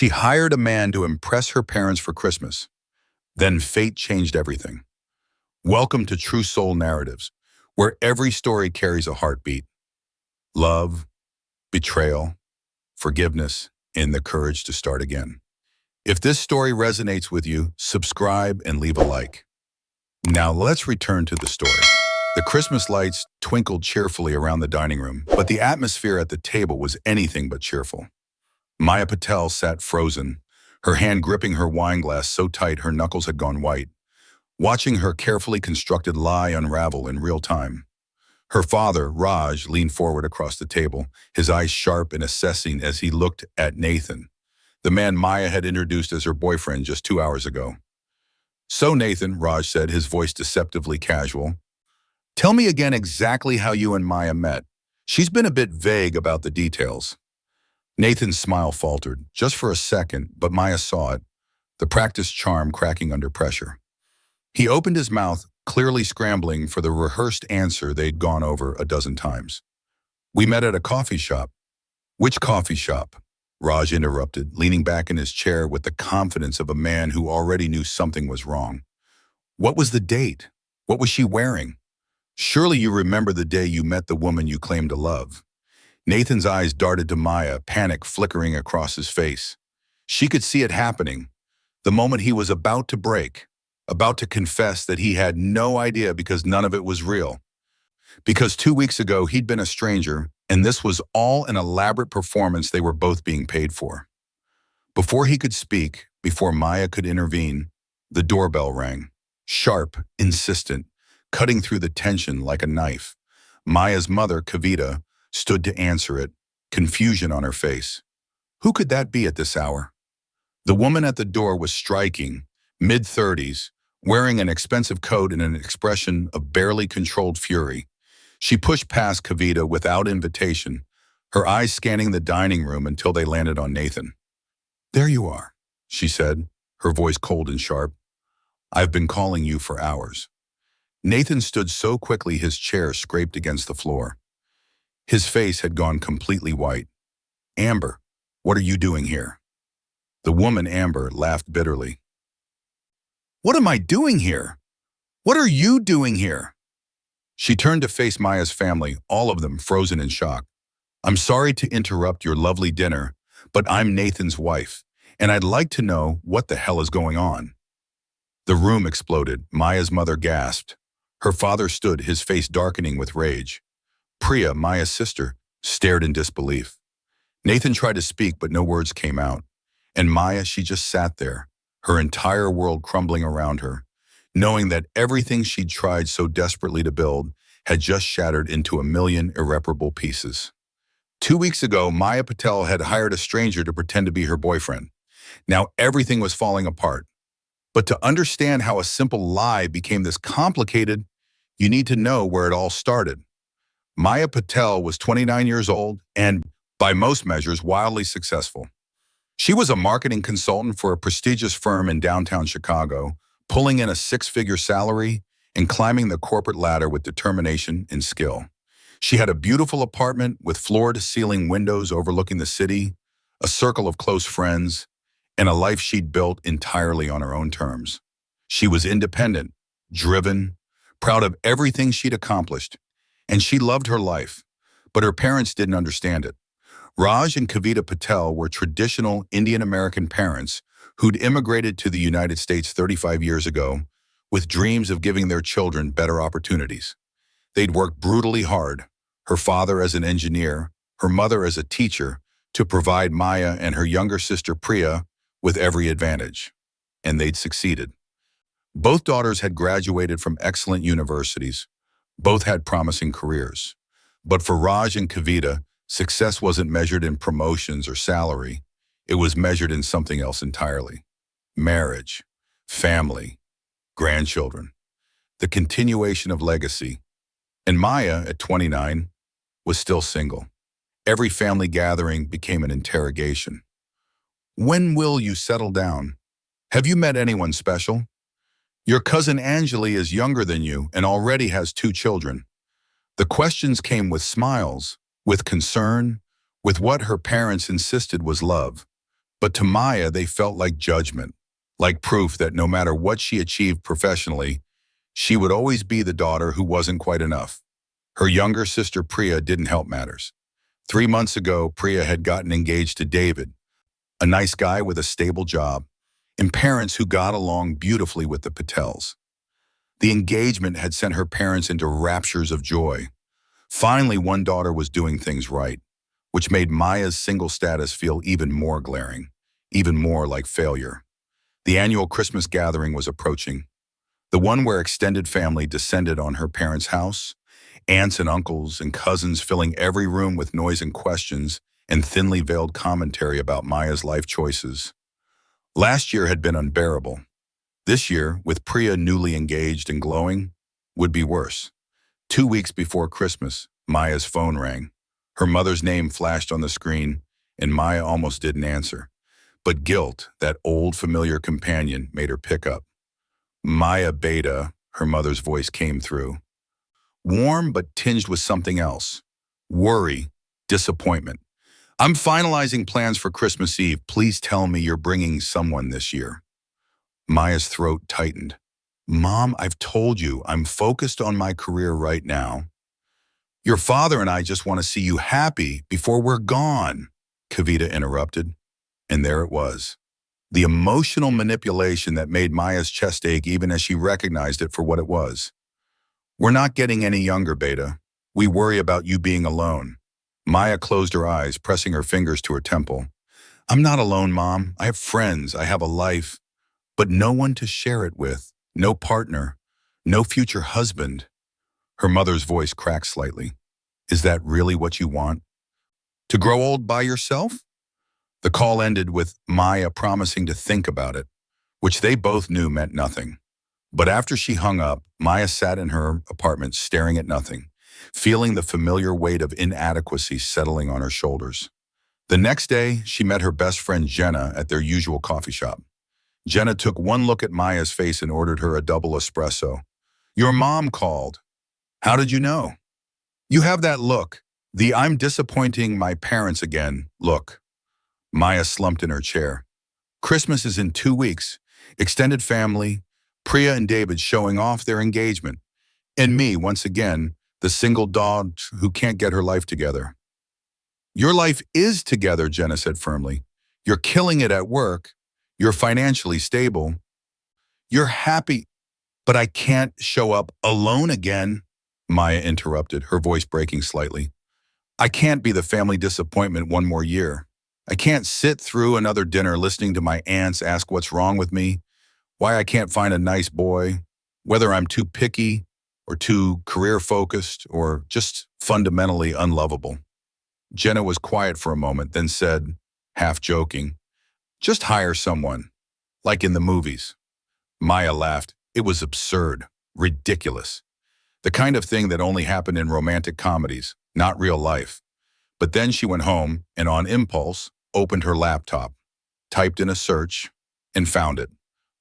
She hired a man to impress her parents for Christmas. Then fate changed everything. Welcome to True Soul Narratives, where every story carries a heartbeat. Love, betrayal, forgiveness, and the courage to start again. If this story resonates with you, subscribe and leave a like. Now let's return to the story. The Christmas lights twinkled cheerfully around the dining room, but the atmosphere at the table was anything but cheerful. Maya Patel sat frozen, her hand gripping her wine glass so tight her knuckles had gone white, watching her carefully constructed lie unravel in real time. Her father, Raj, leaned forward across the table, his eyes sharp and assessing as he looked at Nathan, the man Maya had introduced as her boyfriend just 2 hours ago. "So Nathan," Raj said, his voice deceptively casual, "tell me again exactly how you and Maya met. She's been a bit vague about the details." Nathan's smile faltered, just for a second, but Maya saw it, the practiced charm cracking under pressure. He opened his mouth, clearly scrambling for the rehearsed answer they'd gone over a dozen times. "We met at a coffee shop." "Which coffee shop?" Raj interrupted, leaning back in his chair with the confidence of a man who already knew something was wrong. "What was the date? What was she wearing? Surely you remember the day you met the woman you claimed to love." Nathan's eyes darted to Maya, panic flickering across his face. She could see it happening, the moment he was about to break, about to confess that he had no idea because none of it was real. Because 2 weeks ago he'd been a stranger, and this was all an elaborate performance they were both being paid for. Before he could speak, before Maya could intervene, the doorbell rang. Sharp, insistent, cutting through the tension like a knife. Maya's mother, Kavita, stood to answer it, confusion on her face. Who could that be at this hour? The woman at the door was striking, mid-30s, wearing an expensive coat and an expression of barely controlled fury. She pushed past Kavita without invitation, her eyes scanning the dining room until they landed on Nathan. "There you are," she said, her voice cold and sharp. "I've been calling you for hours." Nathan stood so quickly his chair scraped against the floor. His face had gone completely white. "Amber, what are you doing here?" The woman, Amber, laughed bitterly. "What am I doing here? What are you doing here?" She turned to face Maya's family, all of them frozen in shock. "I'm sorry to interrupt your lovely dinner, but I'm Nathan's wife, and I'd like to know what the hell is going on." The room exploded. Maya's mother gasped. Her father stood, his face darkening with rage. Priya, Maya's sister, stared in disbelief. Nathan tried to speak, but no words came out. And Maya, she just sat there, her entire world crumbling around her, knowing that everything she'd tried so desperately to build had just shattered into a million irreparable pieces. 2 weeks ago, Maya Patel had hired a stranger to pretend to be her boyfriend. Now everything was falling apart. But to understand how a simple lie became this complicated, you need to know where it all started. Maya Patel was 29 years old and, by most measures, wildly successful. She was a marketing consultant for a prestigious firm in downtown Chicago, pulling in a 6-figure salary and climbing the corporate ladder with determination and skill. She had a beautiful apartment with floor-to-ceiling windows overlooking the city, a circle of close friends, and a life she'd built entirely on her own terms. She was independent, driven, proud of everything she'd accomplished, and she loved her life, but her parents didn't understand it. Raj and Kavita Patel were traditional Indian-American parents who'd immigrated to the United States 35 years ago with dreams of giving their children better opportunities. They'd worked brutally hard, her father as an engineer, her mother as a teacher, to provide Maya and her younger sister Priya with every advantage. And they'd succeeded. Both daughters had graduated from excellent universities. Both had promising careers. But for Raj and Kavita, success wasn't measured in promotions or salary. It was measured in something else entirely. Marriage, family, grandchildren, the continuation of legacy. And Maya, at 29, was still single. Every family gathering became an interrogation. "When will you settle down? Have you met anyone special? Your cousin Anjali is younger than you and already has 2 children." The questions came with smiles, with concern, with what her parents insisted was love. But to Maya, they felt like judgment, like proof that no matter what she achieved professionally, she would always be the daughter who wasn't quite enough. Her younger sister Priya didn't help matters. 3 months ago, Priya had gotten engaged to David, a nice guy with a stable job, and parents who got along beautifully with the Patels. The engagement had sent her parents into raptures of joy. Finally, one daughter was doing things right, which made Maya's single status feel even more glaring, even more like failure. The annual Christmas gathering was approaching, the one where extended family descended on her parents' house, aunts and uncles and cousins filling every room with noise and questions and thinly veiled commentary about Maya's life choices. Last year had been unbearable. This year, with Priya newly engaged and glowing, would be worse. 2 weeks before Christmas, Maya's phone rang. Her mother's name flashed on the screen, and Maya almost didn't answer. But guilt, that old familiar companion, made her pick up. Maya Beta, her mother's voice came through. Warm but tinged with something else. Worry, disappointment. I'm finalizing plans for Christmas Eve. Please tell me you're bringing someone this year. Maya's throat tightened. Mom, I've told you, I'm focused on my career right now. Your father and I just want to see you happy before we're gone, Kavita interrupted. And there it was. The emotional manipulation that made Maya's chest ache even as she recognized it for what it was. We're not getting any younger, Beta. We worry about you being alone. Maya closed her eyes, pressing her fingers to her temple. I'm not alone, Mom. I have friends. I have a life. But no one to share it with. No partner. No future husband. Her mother's voice cracked slightly. Is that really what you want? To grow old by yourself? The call ended with Maya promising to think about it, which they both knew meant nothing. But after she hung up, Maya sat in her apartment staring at nothing, feeling the familiar weight of inadequacy settling on her shoulders. The next day, she met her best friend Jenna at their usual coffee shop. Jenna took one look at Maya's face and ordered her a double espresso. Your mom called. How did you know? You have that look. The I'm disappointing my parents again look. Maya slumped in her chair. Christmas is in 2 weeks. Extended family, Priya and David showing off their engagement. And me, once again, the single dog who can't get her life together. Your life is together, Jenna said firmly. You're killing it at work. You're financially stable. You're happy. But I can't show up alone again, Maya interrupted, her voice breaking slightly. I can't be the family disappointment one more year. I can't sit through another dinner listening to my aunts ask what's wrong with me, why I can't find a nice boy, whether I'm too picky or too career-focused or just fundamentally unlovable. Jenna was quiet for a moment, then said, half joking, just hire someone, like in the movies. Maya laughed. It was absurd, ridiculous. The kind of thing that only happened in romantic comedies, not real life. But then she went home and on impulse, opened her laptop, typed in a search, and found it.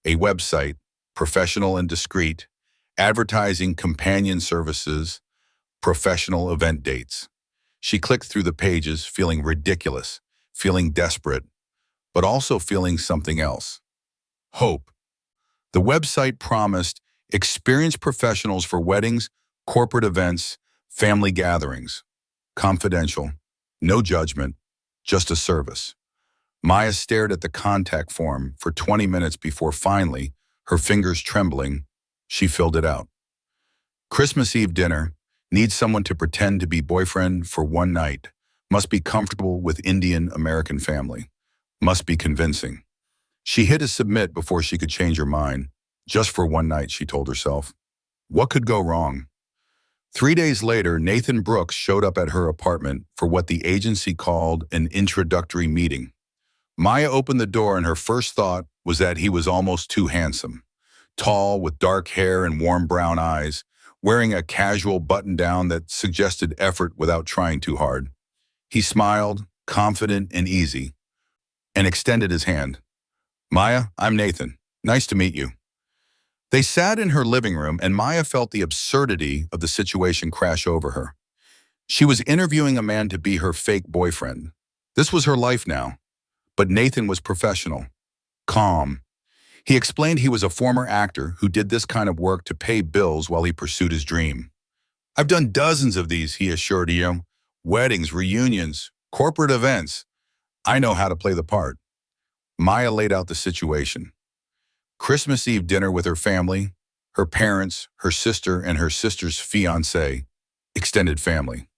A website, professional and discreet, advertising companion services, professional event dates. She clicked through the pages, feeling ridiculous, feeling desperate, but also feeling something else. Hope. The website promised experienced professionals for weddings, corporate events, family gatherings. Confidential. No judgment, just a service. Maya stared at the contact form for 20 minutes before finally, her fingers trembling, she filled it out. Christmas Eve dinner, needs someone to pretend to be boyfriend for one night, must be comfortable with Indian American family, must be convincing. She hit a submit before she could change her mind. Just for one night, she told herself. What could go wrong? 3 days later, Nathan Brooks showed up at her apartment for what the agency called an introductory meeting. Maya opened the door and her first thought was that he was almost too handsome. Tall, with dark hair and warm brown eyes, wearing a casual button-down that suggested effort without trying too hard. He smiled, confident and easy, and extended his hand. Maya, I'm Nathan. Nice to meet you. They sat in her living room and Maya felt the absurdity of the situation crash over her. She was interviewing a man to be her fake boyfriend. This was her life now. But Nathan was professional, calm. He explained he was a former actor who did this kind of work to pay bills while he pursued his dream. I've done dozens of these, he assured him. Weddings, reunions, corporate events. I know how to play the part. Maya laid out the situation. Christmas Eve dinner with her family, her parents, her sister, and her sister's fiancé, extended family.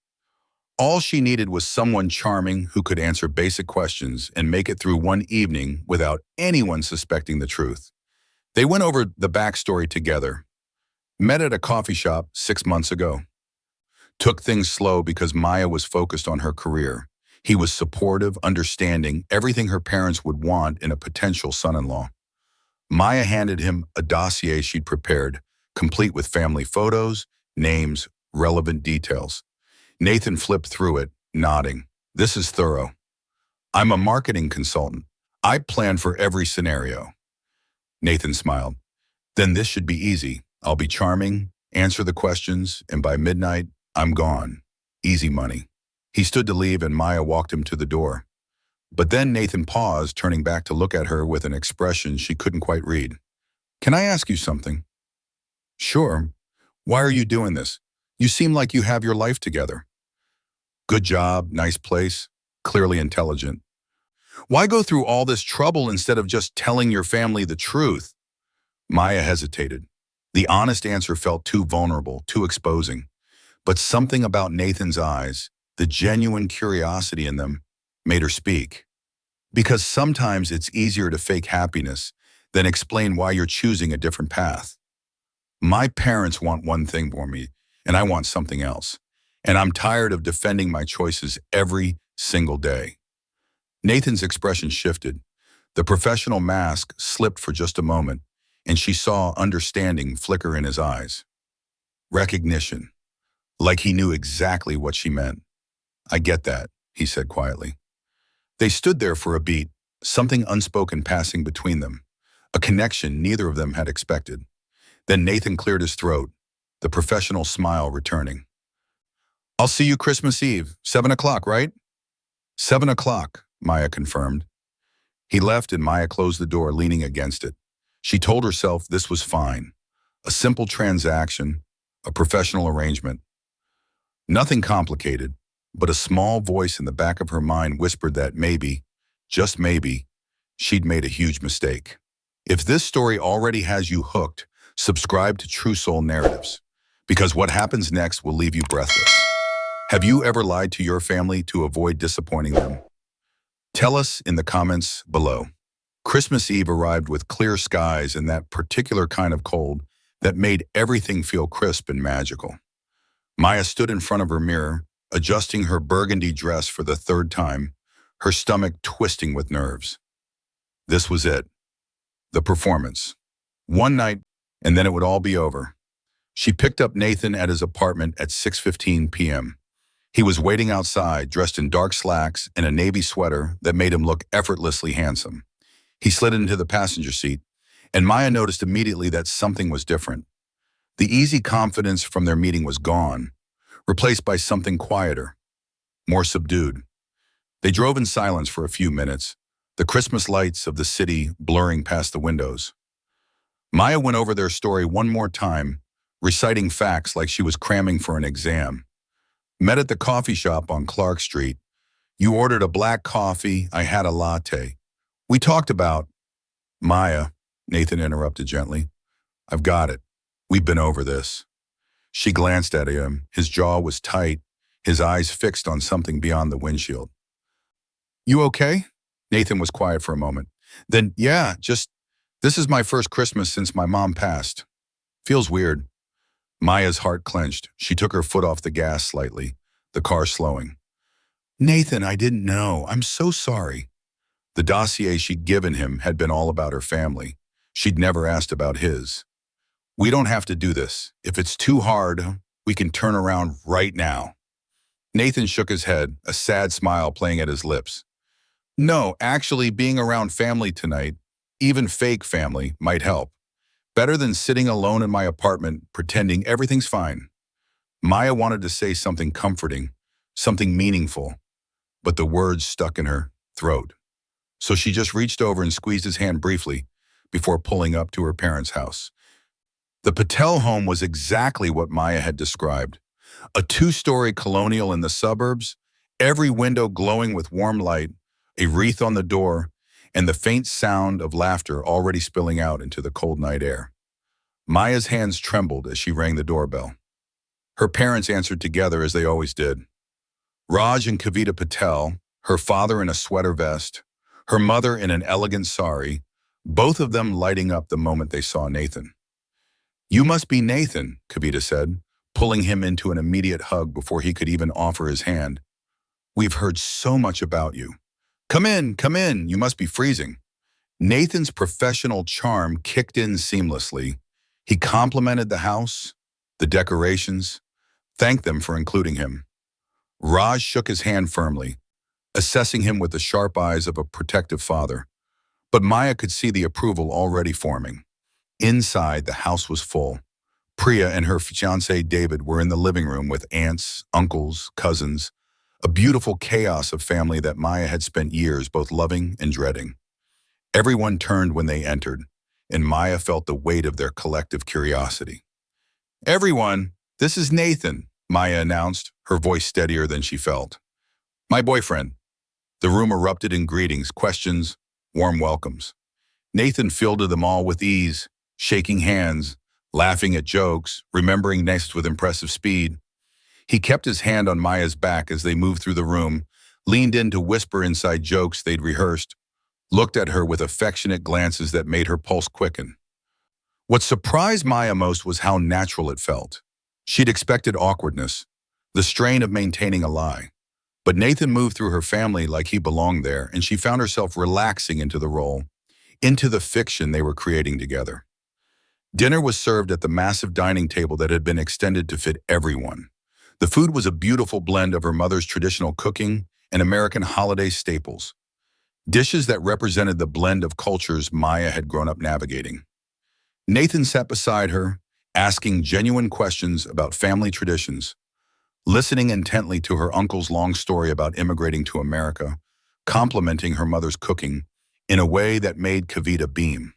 All she needed was someone charming who could answer basic questions and make it through one evening without anyone suspecting the truth. They went over the backstory together, met at a coffee shop 6 months ago, took things slow because Maya was focused on her career. He was supportive, understanding, everything her parents would want in a potential son-in-law. Maya handed him a dossier she'd prepared, complete with family photos, names, relevant details. Nathan flipped through it, nodding. This is thorough. I'm a marketing consultant. I plan for every scenario. Nathan smiled. Then this should be easy. I'll be charming, answer the questions, and by midnight, I'm gone. Easy money. He stood to leave and Maya walked him to the door. But then Nathan paused, turning back to look at her with an expression she couldn't quite read. Can I ask you something? Sure. Why are you doing this? You seem like you have your life together. Good job, nice place, clearly intelligent. Why go through all this trouble instead of just telling your family the truth? Maya hesitated. The honest answer felt too vulnerable, too exposing. But something about Nathan's eyes, the genuine curiosity in them, made her speak. Because sometimes it's easier to fake happiness than explain why you're choosing a different path. My parents want one thing for me, and I want something else. And I'm tired of defending my choices every single day. Nathan's expression shifted. The professional mask slipped for just a moment, and she saw understanding flicker in his eyes. Recognition. Like he knew exactly what she meant. I get that, he said quietly. They stood there for a beat, something unspoken passing between them, a connection neither of them had expected. Then Nathan cleared his throat, the professional smile returning. I'll see you Christmas Eve, 7 o'clock, right? 7 o'clock, Maya confirmed. He left and Maya closed the door, leaning against it. She told herself this was fine. A simple transaction, a professional arrangement. Nothing complicated, but a small voice in the back of her mind whispered that maybe, just maybe, she'd made a huge mistake. If this story already has you hooked, subscribe to True Soul Narratives, because what happens next will leave you breathless. Have you ever lied to your family to avoid disappointing them? Tell us in the comments below. Christmas Eve arrived with clear skies and that particular kind of cold that made everything feel crisp and magical. Maya stood in front of her mirror, adjusting her burgundy dress for the third time, her stomach twisting with nerves. This was it. The performance. One night, and then it would all be over. She picked up Nathan at his apartment at 6:15 p.m. He was waiting outside, dressed in dark slacks and a navy sweater that made him look effortlessly handsome. He slid into the passenger seat, and Maya noticed immediately that something was different. The easy confidence from their meeting was gone, replaced by something quieter, more subdued. They drove in silence for a few minutes, the Christmas lights of the city blurring past the windows. Maya went over their story one more time, reciting facts like she was cramming for an exam. Met at the coffee shop on Clark Street. You ordered a black coffee, I had a latte. We talked about... Maya, Nathan interrupted gently. I've got it. We've been over this. She glanced at him. His jaw was tight, his eyes fixed on something beyond the windshield. You okay? Nathan was quiet for a moment. Then, yeah, this is my first Christmas since my mom passed. Feels weird. Maya's heart clenched. She took her foot off the gas slightly, the car slowing. Nathan, I didn't know. I'm so sorry. The dossier she'd given him had been all about her family. She'd never asked about his. We don't have to do this. If it's too hard, we can turn around right now. Nathan shook his head, a sad smile playing at his lips. No, actually, being around family tonight, even fake family, might help. Better than sitting alone in my apartment pretending everything's fine. Maya wanted to say something comforting, something meaningful, but the words stuck in her throat. so she just reached over and squeezed his hand briefly before pulling up to her parents' house. The Patel home was exactly what Maya had described. A two-story colonial in the suburbs, every window glowing with warm light, a wreath on the door, and the faint sound of laughter already spilling out into the cold night air. Maya's hands trembled as she rang the doorbell. Her parents answered together as they always did. Raj and Kavita Patel, her father in a sweater vest, her mother in an elegant sari, both of them lighting up the moment they saw Nathan. "You must be Nathan," Kavita said, pulling him into an immediate hug before he could even offer his hand. "We've heard so much about you. Come in, you must be freezing." Nathan's professional charm kicked in seamlessly. He complimented the house, the decorations, thanked them for including him. Raj shook his hand firmly, assessing him with the sharp eyes of a protective father. But Maya could see the approval already forming. Inside, the house was full. Priya and her fiancé David were in the living room with aunts, uncles, cousins, a beautiful chaos of family that Maya had spent years both loving and dreading. Everyone turned when they entered, and Maya felt the weight of their collective curiosity. "Everyone, this is Nathan," Maya announced, her voice steadier than she felt. "My boyfriend." The room erupted in greetings, questions, warm welcomes. Nathan fielded them all with ease, shaking hands, laughing at jokes, remembering names with impressive speed. He kept his hand on Maya's back as they moved through the room, leaned in to whisper inside jokes they'd rehearsed, looked at her with affectionate glances that made her pulse quicken. What surprised Maya most was how natural it felt. She'd expected awkwardness, the strain of maintaining a lie. But Nathan moved through her family like he belonged there, and she found herself relaxing into the role, into the fiction they were creating together. Dinner was served at the massive dining table that had been extended to fit everyone. The food was a beautiful blend of her mother's traditional cooking and American holiday staples, dishes that represented the blend of cultures Maya had grown up navigating. Nathan sat beside her, asking genuine questions about family traditions, listening intently to her uncle's long story about immigrating to America, complimenting her mother's cooking in a way that made Kavita beam.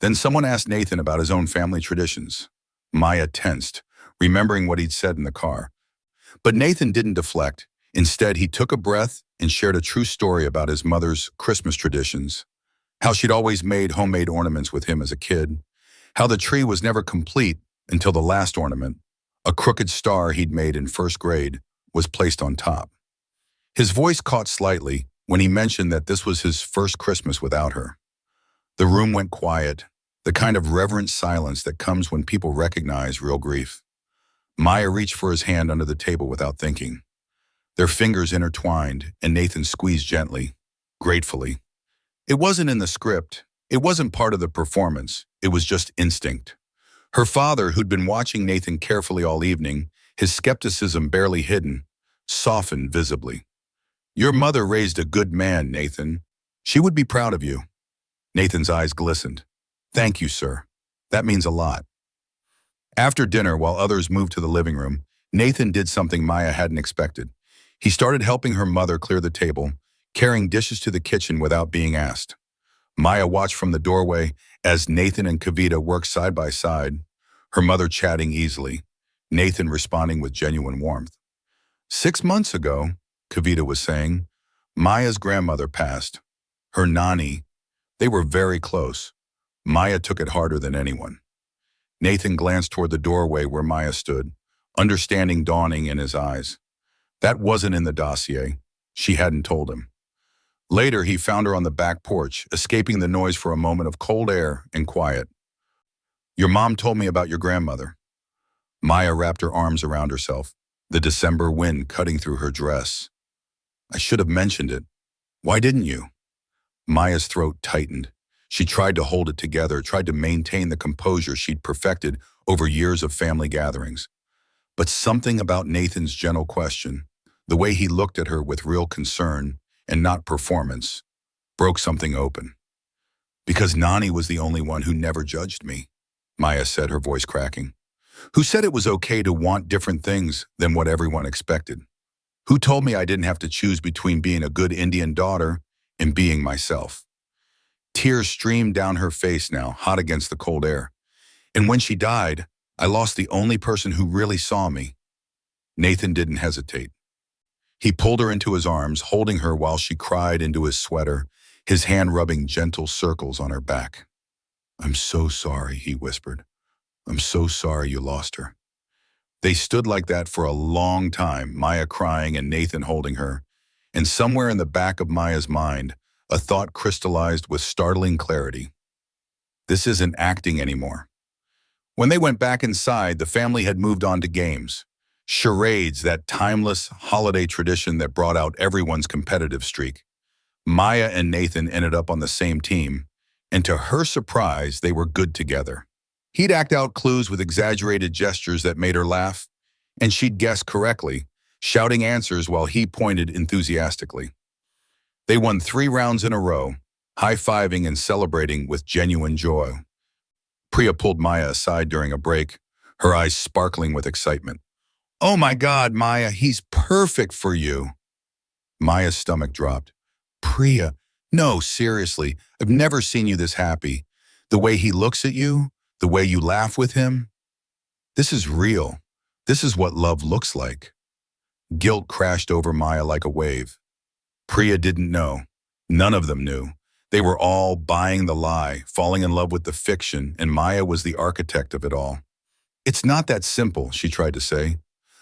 Then someone asked Nathan about his own family traditions. Maya tensed, remembering what he'd said in the car. But Nathan didn't deflect. Instead, he took a breath and shared a true story about his mother's Christmas traditions, how she'd always made homemade ornaments with him as a kid, how the tree was never complete until the last ornament, a crooked star he'd made in first grade, was placed on top. His voice caught slightly when he mentioned that this was his first Christmas without her. The room went quiet, the kind of reverent silence that comes when people recognize real grief. Maya reached for his hand under the table without thinking. Their fingers intertwined, and Nathan squeezed gently, gratefully. It wasn't in the script. It wasn't part of the performance. It was just instinct. Her father, who'd been watching Nathan carefully all evening, his skepticism barely hidden, softened visibly. "Your mother raised a good man, Nathan. She would be proud of you." Nathan's eyes glistened. "Thank you, sir. That means a lot." After dinner, while others moved to the living room, Nathan did something Maya hadn't expected. He started helping her mother clear the table, carrying dishes to the kitchen without being asked. Maya watched from the doorway as Nathan and Kavita worked side by side, her mother chatting easily, Nathan responding with genuine warmth. "6 months ago," Kavita was saying, "Maya's grandmother passed. Her nani. They were very close. Maya took it harder than anyone." Nathan glanced toward the doorway where Maya stood, understanding dawning in his eyes. That wasn't in the dossier. She hadn't told him. Later, he found her on the back porch, escaping the noise for a moment of cold air and quiet. "Your mom told me about your grandmother." Maya wrapped her arms around herself, the December wind cutting through her dress. "I should have mentioned it. Why didn't you?" Maya's throat tightened. She tried to hold it together, tried to maintain the composure she'd perfected over years of family gatherings. But something about Nathan's gentle question, the way he looked at her with real concern and not performance, broke something open. "Because Nani was the only one who never judged me," Maya said, her voice cracking. "Who said it was okay to want different things than what everyone expected. Who told me I didn't have to choose between being a good Indian daughter and being myself. Tears streamed down her face now, hot against the cold air. And when she died, I lost the only person who really saw me. Nathan didn't hesitate. He pulled her into his arms, holding her while she cried into his sweater, his hand rubbing gentle circles on her back. "I'm so sorry," he whispered. "I'm so sorry you lost her." They stood like that for a long time, Maya crying and Nathan holding her. And somewhere in the back of Maya's mind, a thought crystallized with startling clarity. This isn't acting anymore. When they went back inside, the family had moved on to games. Charades, that timeless holiday tradition that brought out everyone's competitive streak. Maya and Nathan ended up on the same team, and to her surprise, they were good together. He'd act out clues with exaggerated gestures that made her laugh, and she'd guess correctly, shouting answers while he pointed enthusiastically. They won 3 rounds in a row, high-fiving and celebrating with genuine joy. Priya pulled Maya aside during a break, her eyes sparkling with excitement. "Oh my God, Maya, he's perfect for you." Maya's stomach dropped. "Priya, no, seriously, I've never seen you this happy. The way he looks at you, the way you laugh with him. This is real. This is what love looks like." Guilt crashed over Maya like a wave. Priya didn't know. None of them knew. They were all buying the lie, falling in love with the fiction, and Maya was the architect of it all. "It's not that simple," she tried to say.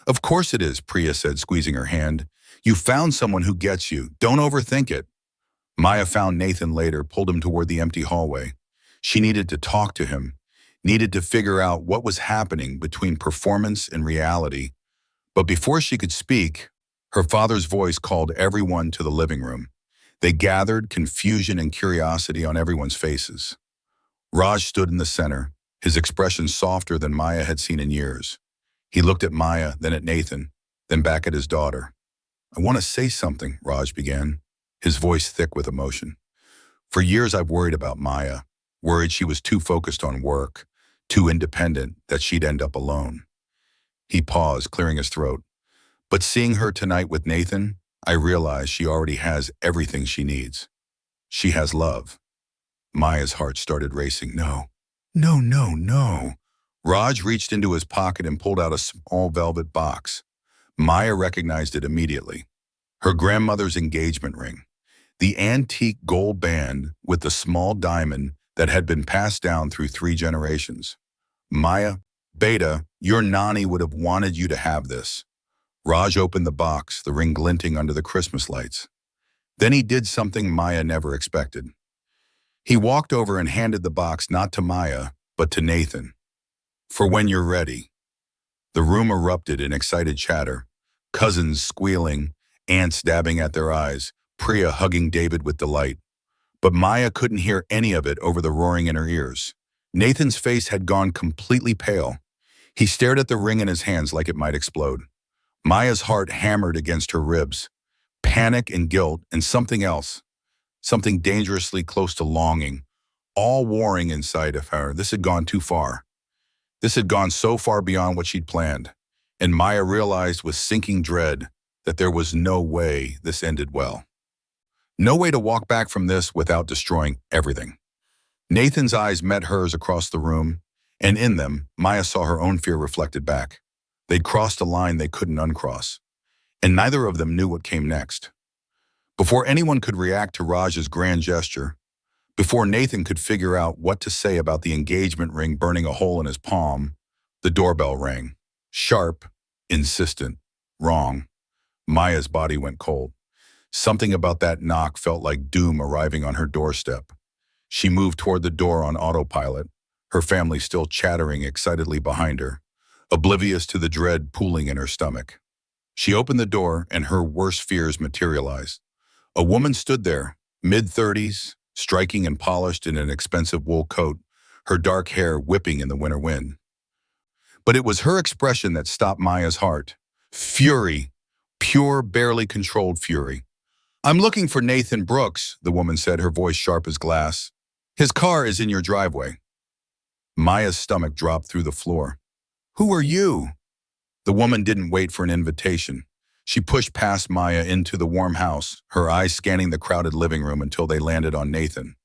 "Of course it is," Priya said, squeezing her hand. "You found someone who gets you. Don't overthink it." Maya found Nathan later, pulled him toward the empty hallway. She needed to talk to him, needed to figure out what was happening between performance and reality. But before she could speak, her father's voice called everyone to the living room. They gathered, confusion and curiosity on everyone's faces. Raj stood in the center, his expression softer than Maya had seen in years. He looked at Maya, then at Nathan, then back at his daughter. "I want to say something," Raj began, his voice thick with emotion. "For years I've worried about Maya, worried she was too focused on work, too independent, that she'd end up alone." He paused, clearing his throat. "But seeing her tonight with Nathan, I realize she already has everything she needs. She has love." Maya's heart started racing. "No, no, no, no." Raj reached into his pocket and pulled out a small velvet box. Maya recognized it immediately. Her grandmother's engagement ring. The antique gold band with the small diamond that had been passed down through 3 generations. "Maya, Beta, your Nani would have wanted you to have this." Raj opened the box, the ring glinting under the Christmas lights. Then he did something Maya never expected. He walked over and handed the box not to Maya, but to Nathan. "For when you're ready." The room erupted in excited chatter, cousins squealing, aunts dabbing at their eyes, Priya hugging David with delight. But Maya couldn't hear any of it over the roaring in her ears. Nathan's face had gone completely pale. He stared at the ring in his hands like it might explode. Maya's heart hammered against her ribs. Panic and guilt and something else, something dangerously close to longing, all warring inside of her. This had gone too far. This had gone so far beyond what she'd planned, and Maya realized with sinking dread that there was no way this ended well. No way to walk back from this without destroying everything. Nathan's eyes met hers across the room, and in them, Maya saw her own fear reflected back. They'd crossed a line they couldn't uncross, and neither of them knew what came next. Before anyone could react to Raj's grand gesture, before Nathan could figure out what to say about the engagement ring burning a hole in his palm, the doorbell rang. Sharp, insistent, wrong. Maya's body went cold. Something about that knock felt like doom arriving on her doorstep. She moved toward the door on autopilot, her family still chattering excitedly behind her, oblivious to the dread pooling in her stomach. She opened the door and her worst fears materialized. A woman stood there, mid-30s, striking and polished in an expensive wool coat, her dark hair whipping in the winter wind. But it was her expression that stopped Maya's heart. Fury, pure, barely controlled fury. "I'm looking for Nathan Brooks," the woman said, her voice sharp as glass. "His car is in your driveway." Maya's stomach dropped through the floor. "Who are you?" The woman didn't wait for an invitation. She pushed past Maya into the warm house, her eyes scanning the crowded living room until they landed on Nathan.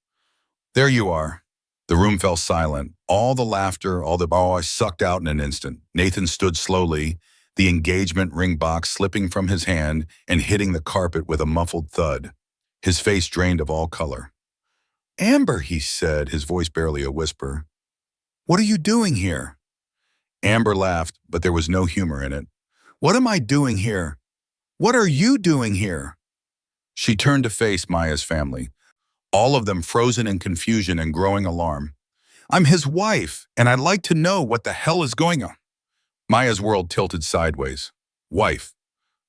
There you are. The room fell silent. All the laughter, all the noise sucked out in an instant. Nathan stood slowly, the engagement ring box slipping from his hand and hitting the carpet with a muffled thud. His face drained of all color. Amber, he said, his voice barely a whisper. What are you doing here? Amber laughed, but there was no humor in it. What am I doing here? What are you doing here? She turned to face Maya's family, all of them frozen in confusion and growing alarm. I'm his wife, and I'd like to know what the hell is going on. Maya's world tilted sideways. Wife.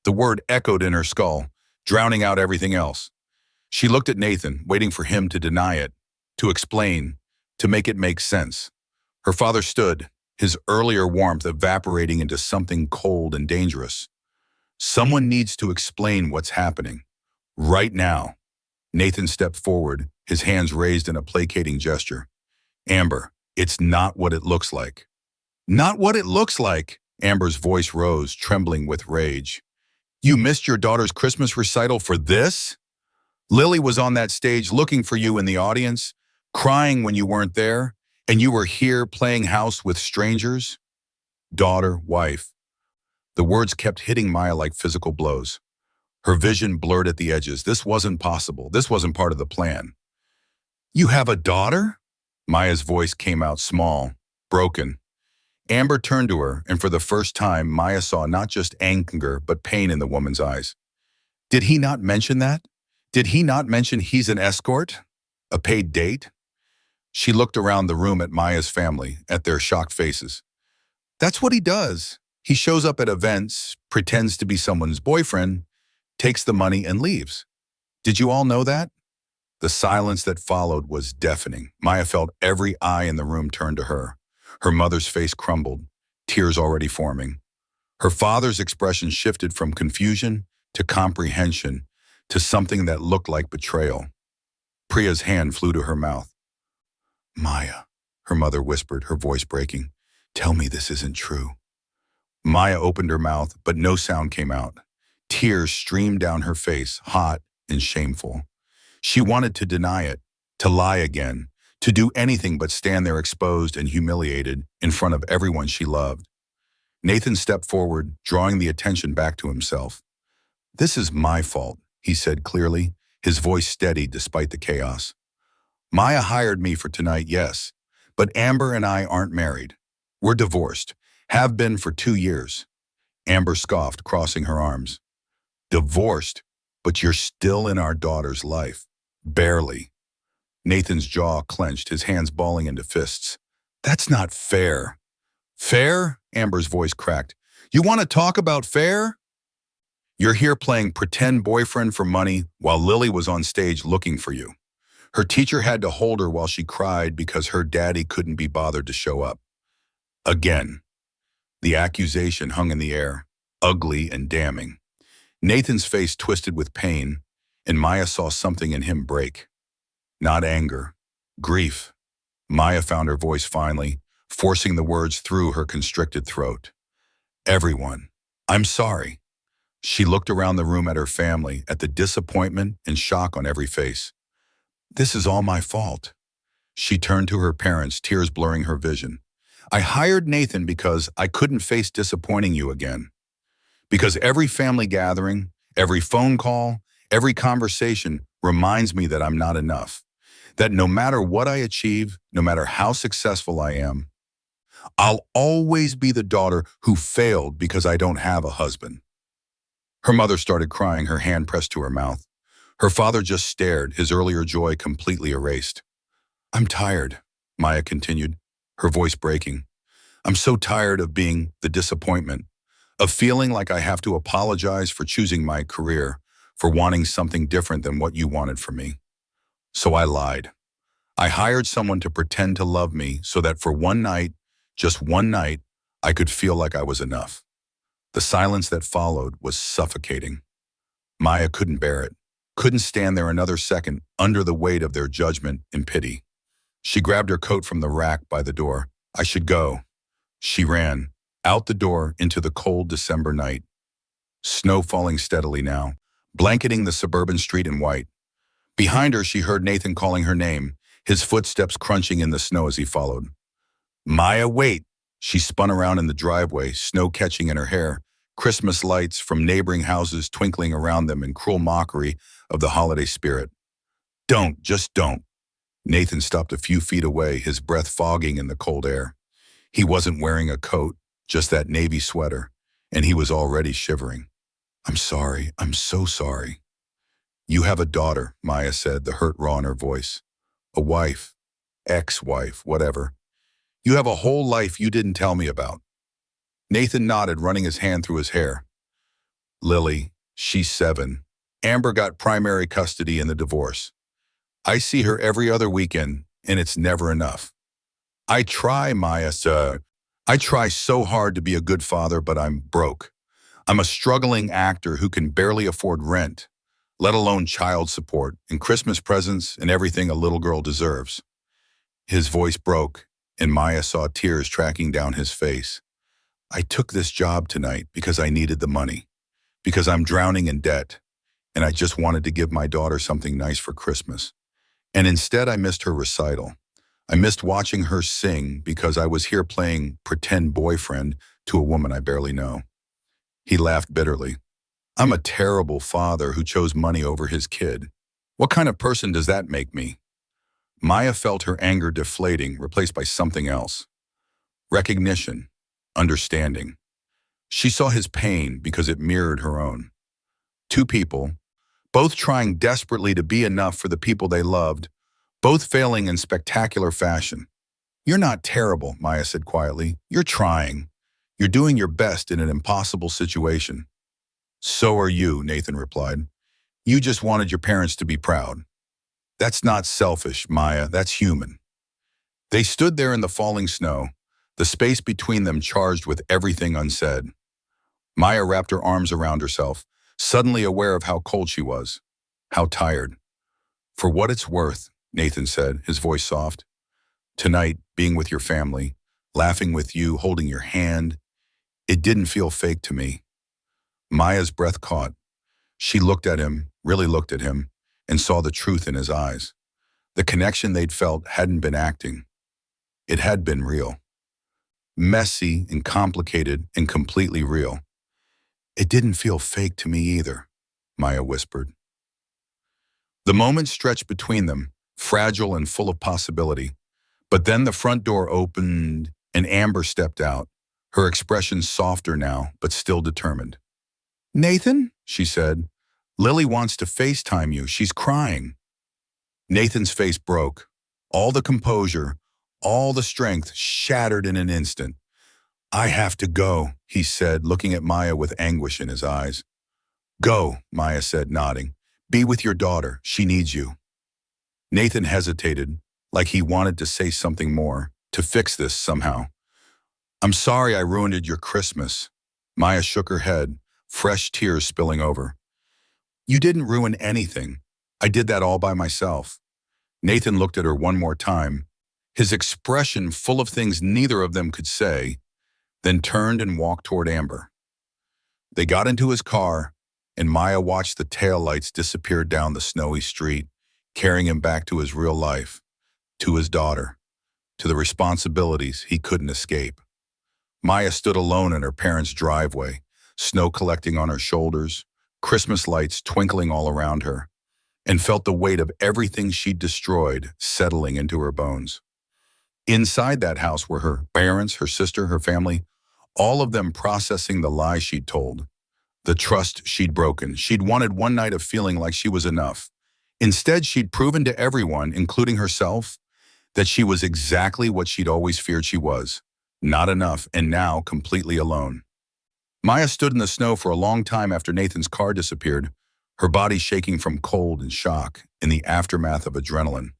The word echoed in her skull, drowning out everything else. She looked at Nathan, waiting for him to deny it, to explain, to make it make sense. Her father stood, his earlier warmth evaporating into something cold and dangerous. Someone needs to explain what's happening. Right now. Nathan stepped forward, his hands raised in a placating gesture. Amber, it's not what it looks like. Not what it looks like, Amber's voice rose, trembling with rage. You missed your daughter's Christmas recital for this? Lily was on that stage looking for you in the audience, crying when you weren't there, and you were here playing house with strangers? Daughter, wife. The words kept hitting Maya like physical blows. Her vision blurred at the edges. This wasn't possible. This wasn't part of the plan. You have a daughter? Maya's voice came out small, broken. Amber turned to her, and for the first time, Maya saw not just anger, but pain in the woman's eyes. Did he not mention that? Did he not mention he's an escort? A paid date? She looked around the room at Maya's family, at their shocked faces. That's what he does. He shows up at events, pretends to be someone's boyfriend, takes the money and leaves. Did you all know that? The silence that followed was deafening. Maya felt every eye in the room turn to her. Her mother's face crumbled, tears already forming. Her father's expression shifted from confusion to comprehension to something that looked like betrayal. Priya's hand flew to her mouth. Maya, her mother whispered, her voice breaking. Tell me this isn't true. Maya opened her mouth, but no sound came out. Tears streamed down her face, hot and shameful. She wanted to deny it, to lie again, to do anything but stand there exposed and humiliated in front of everyone she loved. Nathan stepped forward, drawing the attention back to himself. This is my fault, he said clearly, his voice steady despite the chaos. Maya hired me for tonight, yes, but Amber and I aren't married. We're divorced, have been for 2 years. Amber scoffed, crossing her arms. Divorced, but you're still in our daughter's life. Barely. Nathan's jaw clenched, his hands balling into fists. That's not fair. Fair? Amber's voice cracked. You want to talk about fair? You're here playing pretend boyfriend for money while Lily was on stage looking for you. Her teacher had to hold her while she cried because her daddy couldn't be bothered to show up. Again. The accusation hung in the air, ugly and damning. Nathan's face twisted with pain, and Maya saw something in him break. Not anger, grief. Maya found her voice finally, forcing the words through her constricted throat. Everyone, I'm sorry. She looked around the room at her family, at the disappointment and shock on every face. This is all my fault. She turned to her parents, tears blurring her vision. I hired Nathan because I couldn't face disappointing you again. Because every family gathering, every phone call, every conversation reminds me that I'm not enough. That no matter what I achieve, no matter how successful I am, I'll always be the daughter who failed because I don't have a husband. Her mother started crying, her hand pressed to her mouth. Her father just stared, his earlier joy completely erased. I'm tired, Maya continued, her voice breaking. I'm so tired of being the disappointment, of feeling like I have to apologize for choosing my career, for wanting something different than what you wanted for me. So I lied. I hired someone to pretend to love me so that for one night, just one night, I could feel like I was enough. The silence that followed was suffocating. Maya couldn't bear it, couldn't stand there another second under the weight of their judgment and pity. She grabbed her coat from the rack by the door. I should go. She ran, out the door into the cold December night. Snow falling steadily now, blanketing the suburban street in white. Behind her, she heard Nathan calling her name, his footsteps crunching in the snow as he followed. Maya, wait! She spun around in the driveway, snow catching in her hair, Christmas lights from neighboring houses twinkling around them in cruel mockery of the holiday spirit. Don't, just don't. Nathan stopped a few feet away, his breath fogging in the cold air. He wasn't wearing a coat, just that navy sweater, and he was already shivering. I'm sorry, I'm so sorry. You have a daughter, Maya said, the hurt raw in her voice. A wife, ex-wife, whatever. You have a whole life you didn't tell me about. Nathan nodded, running his hand through his hair. Lily, she's 7. Amber got primary custody in the divorce. I see her every other weekend, and it's never enough. I try, Maya, sir. I try so hard to be a good father, but I'm broke. I'm a struggling actor who can barely afford rent, let alone child support and Christmas presents and everything a little girl deserves. His voice broke, and Maya saw tears tracking down his face. I took this job tonight because I needed the money, because I'm drowning in debt, and I just wanted to give my daughter something nice for Christmas. And instead I missed her recital. I missed watching her sing because I was here playing pretend boyfriend to a woman I barely know. He laughed bitterly. I'm a terrible father who chose money over his kid. What kind of person does that make me? Maya felt her anger deflating, replaced by something else. Recognition, understanding. She saw his pain because it mirrored her own. Two people, both trying desperately to be enough for the people they loved, both failing in spectacular fashion. You're not terrible, Maya said quietly. You're trying. You're doing your best in an impossible situation. So are you, Nathan replied. You just wanted your parents to be proud. That's not selfish, Maya, that's human. They stood there in the falling snow, the space between them charged with everything unsaid. Maya wrapped her arms around herself, suddenly aware of how cold she was, how tired. For what it's worth, Nathan said, his voice soft. Tonight, being with your family, laughing with you, holding your hand, it didn't feel fake to me. Maya's breath caught. She looked at him, really looked at him, and saw the truth in his eyes. The connection they'd felt hadn't been acting. It had been real. Messy and complicated and completely real. It didn't feel fake to me either, Maya whispered. The moment stretched between them, fragile and full of possibility. But then the front door opened and Amber stepped out, her expression softer now, but still determined. Nathan, she said, Lily wants to FaceTime you. She's crying. Nathan's face broke. All the composure, all the strength shattered in an instant. I have to go, he said, looking at Maya with anguish in his eyes. Go, Maya said, nodding. Be with your daughter. She needs you. Nathan hesitated, like he wanted to say something more, to fix this somehow. I'm sorry I ruined your Christmas. Maya shook her head, fresh tears spilling over. You didn't ruin anything. I did that all by myself. Nathan looked at her one more time, his expression full of things neither of them could say, then turned and walked toward Amber. They got into his car, and Maya watched the taillights disappear down the snowy street, carrying him back to his real life, to his daughter, to the responsibilities he couldn't escape. Maya stood alone in her parents' driveway, snow collecting on her shoulders, Christmas lights twinkling all around her, and felt the weight of everything she'd destroyed settling into her bones. Inside that house were her parents, her sister, her family, all of them processing the lies she'd told, the trust she'd broken. She'd wanted one night of feeling like she was enough. Instead, she'd proven to everyone, including herself, that she was exactly what she'd always feared she was, not enough, and now completely alone. Maya stood in the snow for a long time after Nathan's car disappeared, her body shaking from cold and shock in the aftermath of adrenaline.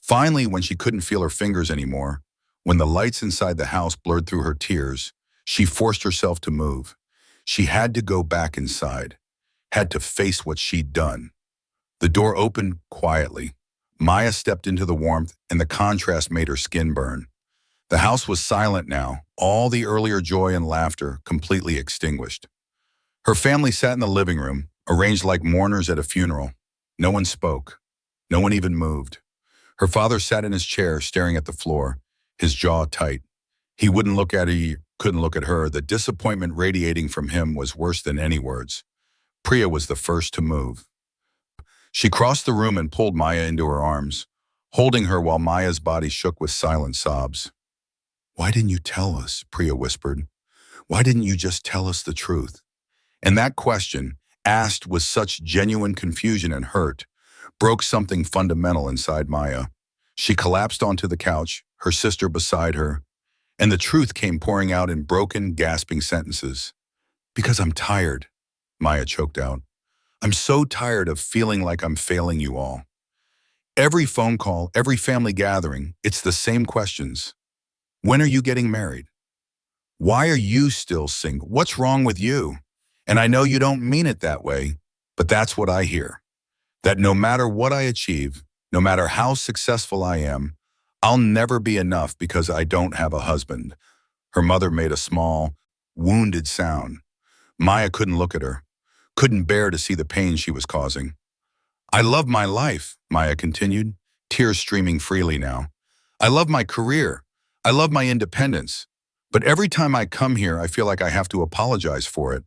Finally, when she couldn't feel her fingers anymore, when the lights inside the house blurred through her tears, she forced herself to move. She had to go back inside, had to face what she'd done. The door opened quietly. Maya stepped into the warmth, and the contrast made her skin burn. The house was silent now, all the earlier joy and laughter completely extinguished. Her family sat in the living room, arranged like mourners at a funeral. No one spoke. No one even moved. Her father sat in his chair, staring at the floor, his jaw tight. He wouldn't look at her, couldn't look at her. The disappointment radiating from him was worse than any words. Priya was the first to move. She crossed the room and pulled Maya into her arms, holding her while Maya's body shook with silent sobs. "Why didn't you tell us?" Priya whispered. "Why didn't you just tell us the truth?" And that question, asked with such genuine confusion and hurt, broke something fundamental inside Maya. She collapsed onto the couch, her sister beside her, and the truth came pouring out in broken, gasping sentences. "Because I'm tired," Maya choked out. "I'm so tired of feeling like I'm failing you all. Every phone call, every family gathering, it's the same questions. When are you getting married? Why are you still single? What's wrong with you? And I know you don't mean it that way, but that's what I hear. That no matter what I achieve, no matter how successful I am, I'll never be enough because I don't have a husband." Her mother made a small, wounded sound. Maya couldn't look at her, couldn't bear to see the pain she was causing. "I love my life," Maya continued, tears streaming freely now. "I love my career. I love my independence. But every time I come here, I feel like I have to apologize for it.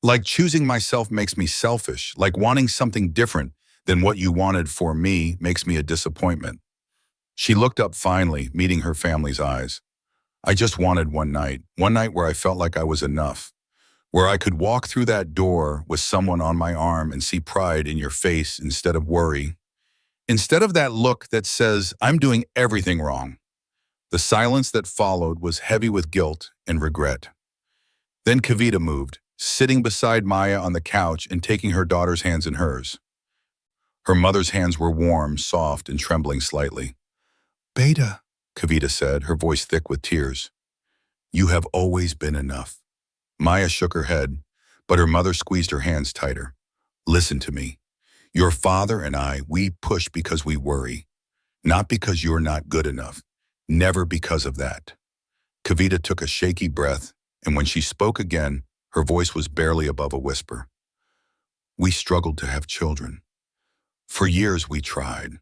Like choosing myself makes me selfish, like wanting something different than what you wanted for me makes me a disappointment." She looked up finally, meeting her family's eyes. "I just wanted one night where I felt like I was enough, where I could walk through that door with someone on my arm and see pride in your face instead of worry. Instead of that look that says, I'm doing everything wrong." The silence that followed was heavy with guilt and regret. Then Kavita moved, sitting beside Maya on the couch and taking her daughter's hands in hers. Her mother's hands were warm, soft, and trembling slightly. "Beta," Kavita said, her voice thick with tears. "You have always been enough." Maya shook her head, but her mother squeezed her hands tighter. "Listen to me. Your father and I, we push because we worry, not because you're not good enough. Never because of that." Kavita took a shaky breath, and when she spoke again, her voice was barely above a whisper. "We struggled to have children. For years we tried.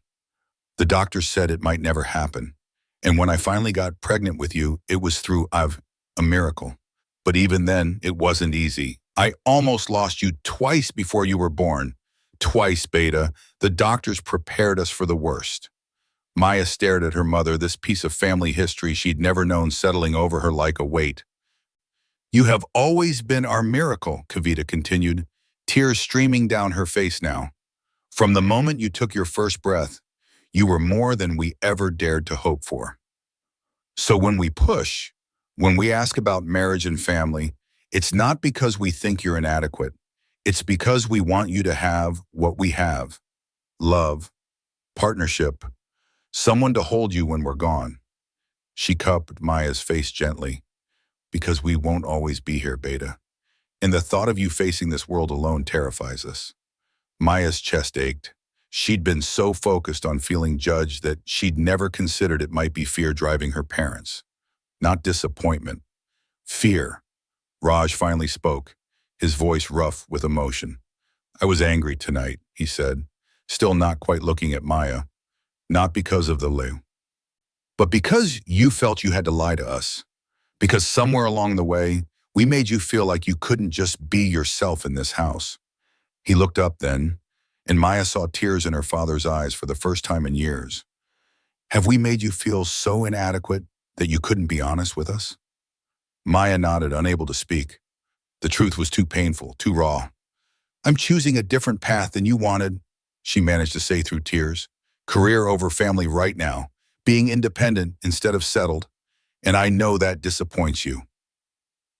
The doctor said it might never happen. And when I finally got pregnant with you, it was through a miracle. But even then, it wasn't easy. I almost lost you twice before you were born. Twice, Beta. The doctors prepared us for the worst." Maya stared at her mother, this piece of family history she'd never known settling over her like a weight. "You have always been our miracle," Kavita continued, tears streaming down her face now. "From the moment you took your first breath, you were more than we ever dared to hope for. So when we push, when we ask about marriage and family, it's not because we think you're inadequate. It's because we want you to have what we have. Love, partnership, someone to hold you when we're gone." She cupped Maya's face gently. "Because we won't always be here, Beta. And the thought of you facing this world alone terrifies us." Maya's chest ached. She'd been so focused on feeling judged that she'd never considered it might be fear driving her parents. Not disappointment. Fear. Raj finally spoke, his voice rough with emotion. "I was angry tonight," he said, still not quite looking at Maya. "Not because of the Lou, but because you felt you had to lie to us. Because somewhere along the way, we made you feel like you couldn't just be yourself in this house." He looked up then, and Maya saw tears in her father's eyes for the first time in years. "Have we made you feel so inadequate that you couldn't be honest with us?" Maya nodded, unable to speak. The truth was too painful, too raw. "I'm choosing a different path than you wanted," she managed to say through tears. "Career over family right now, being independent instead of settled, and I know that disappoints you."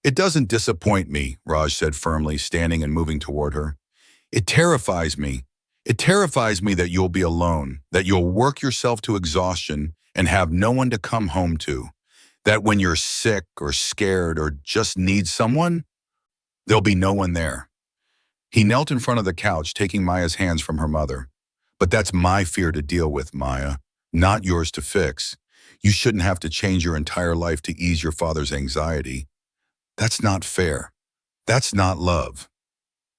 "It doesn't disappoint me," Raj said firmly, standing and moving toward her. "It terrifies me. It terrifies me that you'll be alone, that you'll work yourself to exhaustion and have no one to come home to, that when you're sick or scared or just need someone, there'll be no one there." He knelt in front of the couch, taking Maya's hands from her mother. "But that's my fear to deal with, Maya, not yours to fix. You shouldn't have to change your entire life to ease your father's anxiety. That's not fair. That's not love.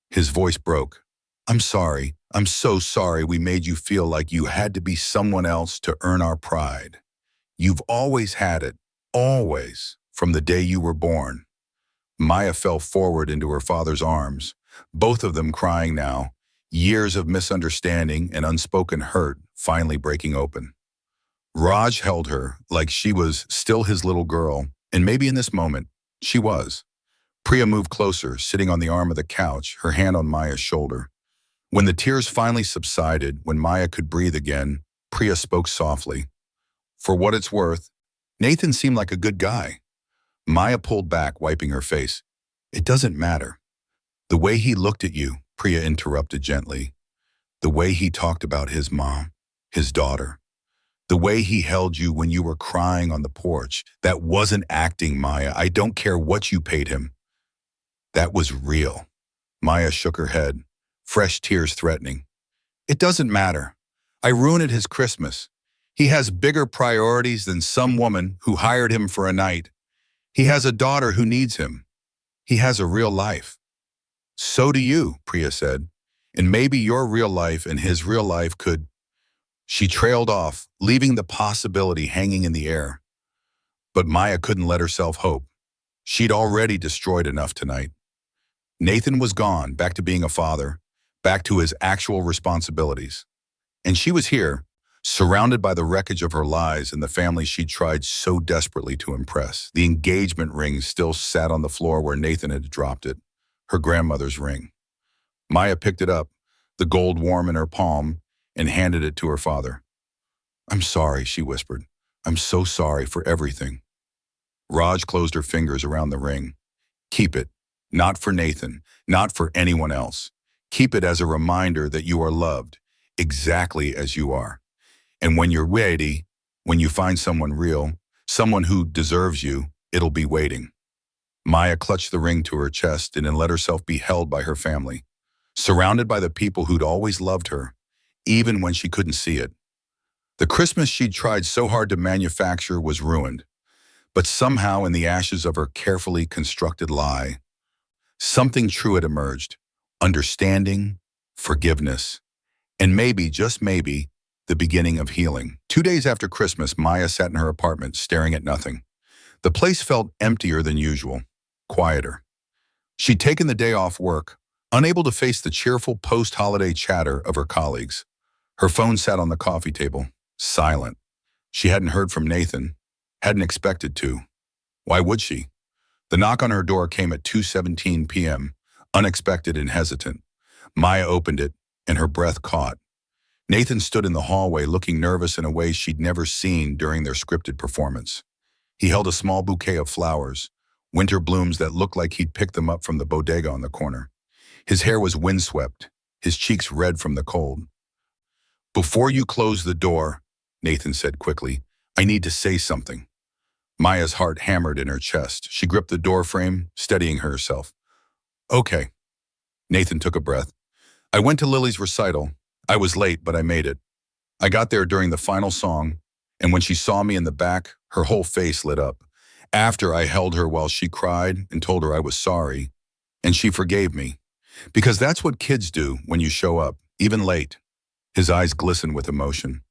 His voice broke. I'm sorry. I'm so sorry we made you feel like you had to be someone else to earn our pride. You've always had it. Always. From the day you were born. Maya fell forward into her father's arms, both of them crying now, years of misunderstanding and unspoken hurt finally breaking open. Raj held her like she was still his little girl, and maybe in this moment, she was. Priya moved closer, sitting on the arm of the couch, her hand on Maya's shoulder. When the tears finally subsided, when Maya could breathe again, Priya spoke softly. For what it's worth, Nathan seemed like a good guy. Maya pulled back, wiping her face. It doesn't matter. The way he looked at you, Priya interrupted gently. The way he talked about his mom, his daughter. The way he held you when you were crying on the porch. That wasn't acting, Maya. I don't care what you paid him. That was real. Maya shook her head, fresh tears threatening. It doesn't matter. I ruined his Christmas. He has bigger priorities than some woman who hired him for a night. He has a daughter who needs him. He has a real life. So do you, Priya said. And maybe your real life and his real life could. She trailed off, leaving the possibility hanging in the air. But Maya couldn't let herself hope. She'd already destroyed enough tonight. Nathan was gone, back to being a father, back to his actual responsibilities. And she was here, surrounded by the wreckage of her lies and the family she'd tried so desperately to impress. The engagement ring still sat on the floor where Nathan had dropped it, her grandmother's ring. Maya picked it up, the gold warm in her palm, and handed it to her father. I'm sorry, she whispered. I'm so sorry for everything. Raj closed her fingers around the ring. Keep it. Not for Nathan, not for anyone else. Keep it as a reminder that you are loved, exactly as you are. And when you're ready, when you find someone real, someone who deserves you, it'll be waiting. Maya clutched the ring to her chest and then let herself be held by her family, surrounded by the people who'd always loved her, even when she couldn't see it. The Christmas she'd tried so hard to manufacture was ruined, but somehow in the ashes of her carefully constructed lie, something true had emerged: understanding, forgiveness, and maybe, just maybe, the beginning of healing. 2 days after Christmas, Maya sat in her apartment, staring at nothing. The place felt emptier than usual, quieter. She'd taken the day off work, unable to face the cheerful post-holiday chatter of her colleagues. Her phone sat on the coffee table, silent. She hadn't heard from Nathan, hadn't expected to. Why would she? The knock on her door came at 2:17 p.m., unexpected and hesitant. Maya opened it, and her breath caught. Nathan stood in the hallway looking nervous in a way she'd never seen during their scripted performance. He held a small bouquet of flowers, winter blooms that looked like he'd picked them up from the bodega on the corner. His hair was windswept, his cheeks red from the cold. Before you close the door, Nathan said quickly, I need to say something. Maya's heart hammered in her chest. She gripped the doorframe, steadying herself. Okay. Nathan took a breath. I went to Lily's recital. I was late, but I made it. I got there during the final song, and when she saw me in the back, her whole face lit up. After I held her while she cried and told her I was sorry, and she forgave me. Because that's what kids do when you show up, even late. His eyes glistened with emotion.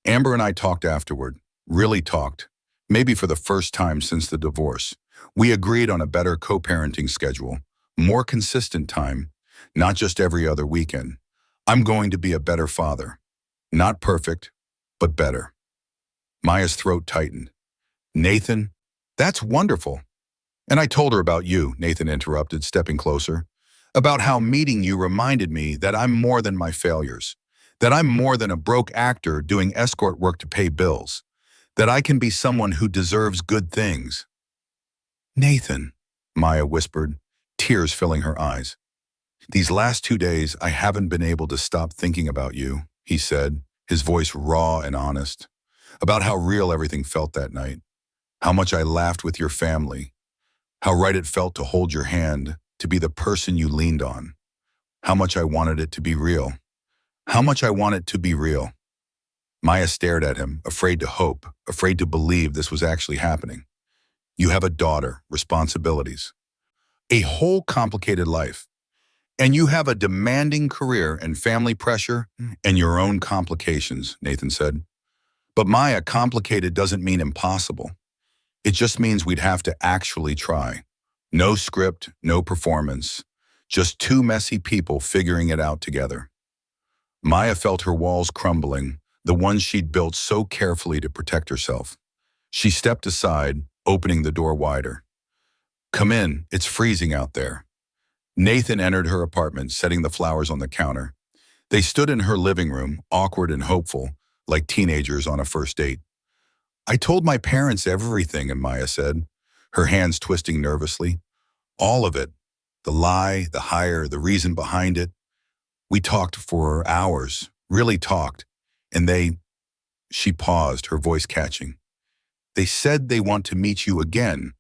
Amber and I talked afterward, really talked, maybe for the first time since the divorce. We agreed on a better co-parenting schedule, more consistent time, not just every other weekend. I'm going to be a better father. Not perfect, but better. Maya's throat tightened. Nathan, that's wonderful. And I told her about you, Nathan interrupted, stepping closer. About how meeting you reminded me that I'm more than my failures. That I'm more than a broke actor doing escort work to pay bills. That I can be someone who deserves good things. Nathan, Maya whispered, tears filling her eyes. These last 2 days, I haven't been able to stop thinking about you, he said, his voice raw and honest. About how real everything felt that night. How much I laughed with your family. How right it felt to hold your hand, to be the person you leaned on. How much I wanted it to be real. How much I want it to be real. Maya stared at him, afraid to hope, afraid to believe this was actually happening. You have a daughter, responsibilities. A whole complicated life. And you have a demanding career and family pressure and your own complications, Nathan said. But Maya, complicated doesn't mean impossible. It just means we'd have to actually try. No script, no performance. Just two messy people figuring it out together. Maya felt her walls crumbling, the ones she'd built so carefully to protect herself. She stepped aside, opening the door wider. Come in, it's freezing out there. Nathan entered her apartment, setting the flowers on the counter. They stood in her living room, awkward and hopeful, like teenagers on a first date. I told my parents everything, and Maya said, her hands twisting nervously. All of it. The lie, the hire, the reason behind it. We talked for hours, really talked, and she paused, her voice catching. They said they want to meet you again,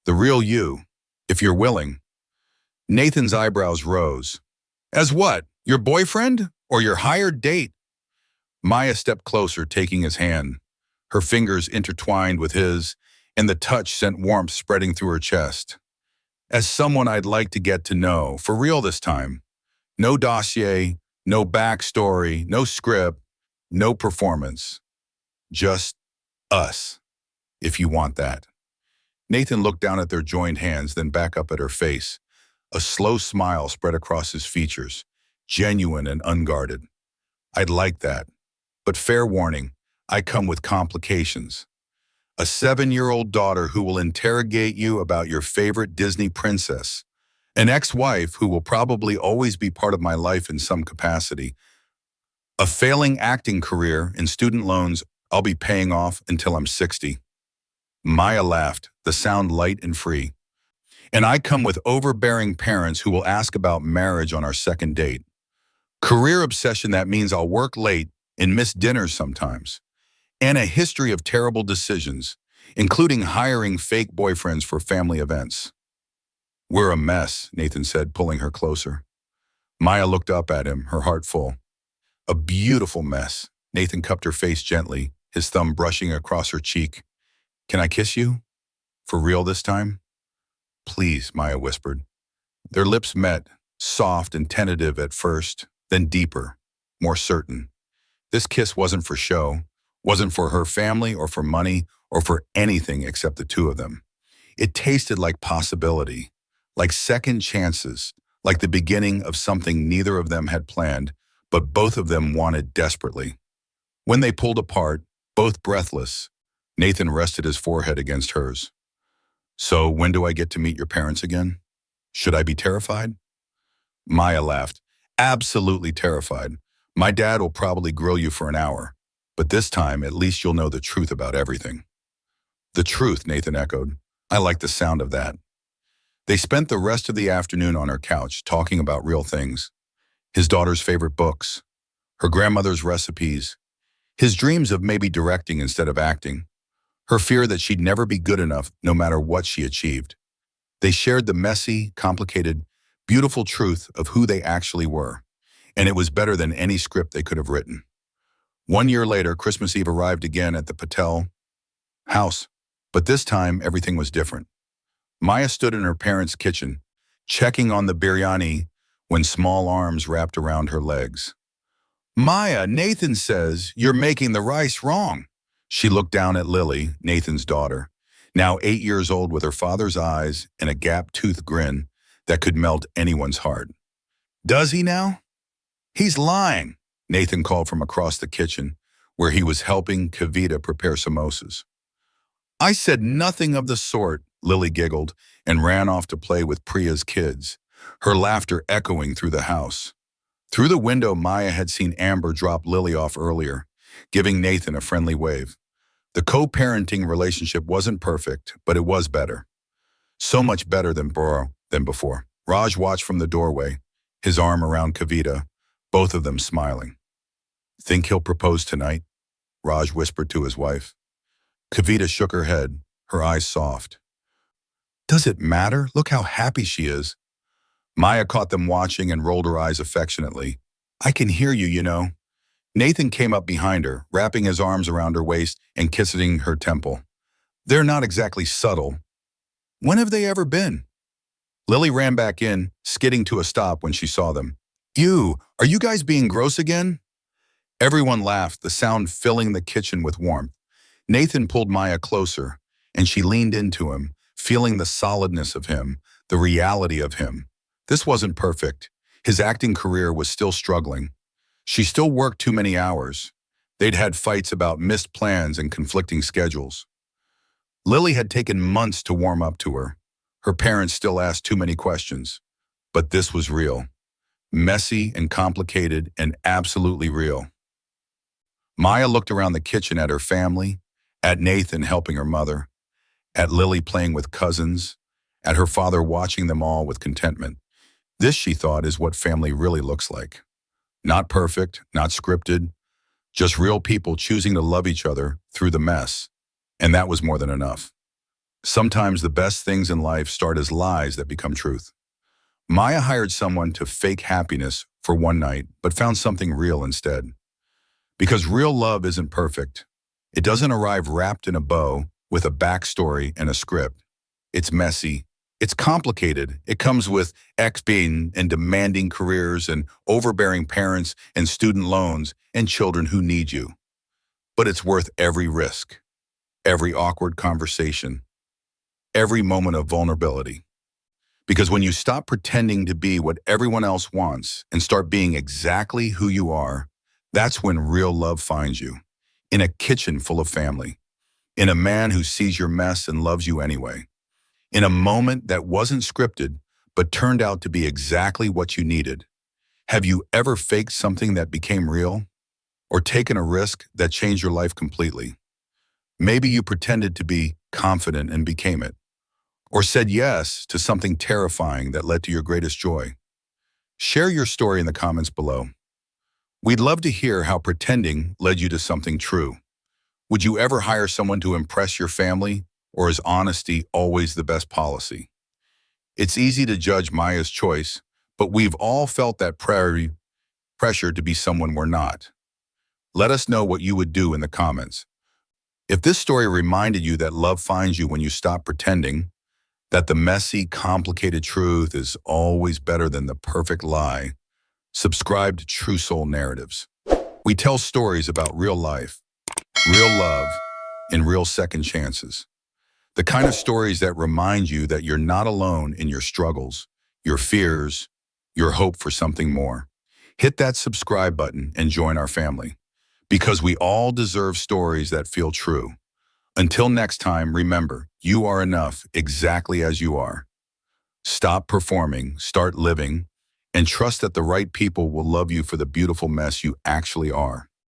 the real you, if you're willing. Nathan's eyebrows rose. As what? Your boyfriend or your hired date? Maya stepped closer, taking his hand. Her fingers intertwined with his, and the touch sent warmth spreading through her chest. As someone I'd like to get to know, for real this time. No dossier, no backstory, no script, no performance. Just us, if you want that. Nathan looked down at their joined hands, then back up at her face. A slow smile spread across his features, genuine and unguarded. I'd like that. But fair warning, I come with complications. A 7-year-old daughter who will interrogate you about your favorite Disney princess. An ex-wife who will probably always be part of my life in some capacity. A failing acting career and student loans I'll be paying off until I'm 60. Maya laughed, the sound light and free. And I come with overbearing parents who will ask about marriage on our second date. Career obsession that means I'll work late and miss dinners sometimes. And a history of terrible decisions, including hiring fake boyfriends for family events. We're a mess, Nathan said, pulling her closer. Maya looked up at him, her heart full. A beautiful mess. Nathan cupped her face gently, his thumb brushing across her cheek. Can I kiss you? For real this time? Please, Maya whispered. Their lips met, soft and tentative at first, then deeper, more certain. This kiss wasn't for show, wasn't for her family or for money or for anything except the two of them. It tasted like possibility, like second chances, like the beginning of something neither of them had planned, but both of them wanted desperately. When they pulled apart, both breathless, Nathan rested his forehead against hers. So when do I get to meet your parents again? Should I be terrified? Maya laughed. Absolutely terrified. My dad will probably grill you for an hour, but this time at least you'll know the truth about everything. The truth, Nathan echoed. I like the sound of that. They spent the rest of the afternoon on her couch talking about real things. His daughter's favorite books, her grandmother's recipes, his dreams of maybe directing instead of acting, her fear that she'd never be good enough no matter what she achieved. They shared the messy, complicated, beautiful truth of who they actually were, and it was better than any script they could have written. 1 year later, Christmas Eve arrived again at the Patel house, but this time everything was different. Maya stood in her parents' kitchen, checking on the biryani when small arms wrapped around her legs. Maya, Nathan says you're making the rice wrong. She looked down at Lily, Nathan's daughter, now 8 years old with her father's eyes and a gap-toothed grin that could melt anyone's heart. Does he now? He's lying, Nathan called from across the kitchen, where he was helping Kavita prepare samosas. I said nothing of the sort, Lily giggled and ran off to play with Priya's kids, her laughter echoing through the house. Through the window, Maya had seen Amber drop Lily off earlier, giving Nathan a friendly wave. The co-parenting relationship wasn't perfect, but it was better. So much better than before. Raj watched from the doorway, his arm around Kavita, both of them smiling. Think he'll propose tonight? Raj whispered to his wife. Kavita shook her head, her eyes soft. Does it matter? Look how happy she is. Maya caught them watching and rolled her eyes affectionately. I can hear you, you know. Nathan came up behind her, wrapping his arms around her waist and kissing her temple. They're not exactly subtle. When have they ever been? Lily ran back in, skidding to a stop when she saw them. "Ew, are you guys being gross again?" Everyone laughed, the sound filling the kitchen with warmth. Nathan pulled Maya closer, and she leaned into him, feeling the solidness of him, the reality of him. This wasn't perfect. His acting career was still struggling. She still worked too many hours. They'd had fights about missed plans and conflicting schedules. Lily had taken months to warm up to her. Her parents still asked too many questions. But this was real. Messy and complicated and absolutely real. Maya looked around the kitchen at her family, at Nathan helping her mother, at Lily playing with cousins, at her father watching them all with contentment. This, she thought, is what family really looks like. Not perfect, not scripted, just real people choosing to love each other through the mess. And that was more than enough. Sometimes the best things in life start as lies that become truth. Maya hired someone to fake happiness for one night, but found something real instead. Because real love isn't perfect. It doesn't arrive wrapped in a bow with a backstory and a script. It's messy. It's complicated. It comes with being and demanding careers and overbearing parents and student loans and children who need you. But it's worth every risk, every awkward conversation, every moment of vulnerability. Because when you stop pretending to be what everyone else wants and start being exactly who you are, that's when real love finds you. In a kitchen full of family. In a man who sees your mess and loves you anyway. In a moment that wasn't scripted, but turned out to be exactly what you needed. Have you ever faked something that became real? Or taken a risk that changed your life completely? Maybe you pretended to be confident and became it. Or said yes to something terrifying that led to your greatest joy. Share your story in the comments below. We'd love to hear how pretending led you to something true. Would you ever hire someone to impress your family, or is honesty always the best policy? It's easy to judge Maya's choice, but we've all felt that pressure to be someone we're not. Let us know what you would do in the comments. If this story reminded you that love finds you when you stop pretending, that the messy, complicated truth is always better than the perfect lie, subscribe to True Soul Narratives. We tell stories about real life, real love, and real second chances. The kind of stories that remind you that you're not alone in your struggles, your fears, your hope for something more. Hit that subscribe button and join our family. Because we all deserve stories that feel true. Until next time, remember, you are enough exactly as you are. Stop performing, start living, and trust that the right people will love you for the beautiful mess you actually are.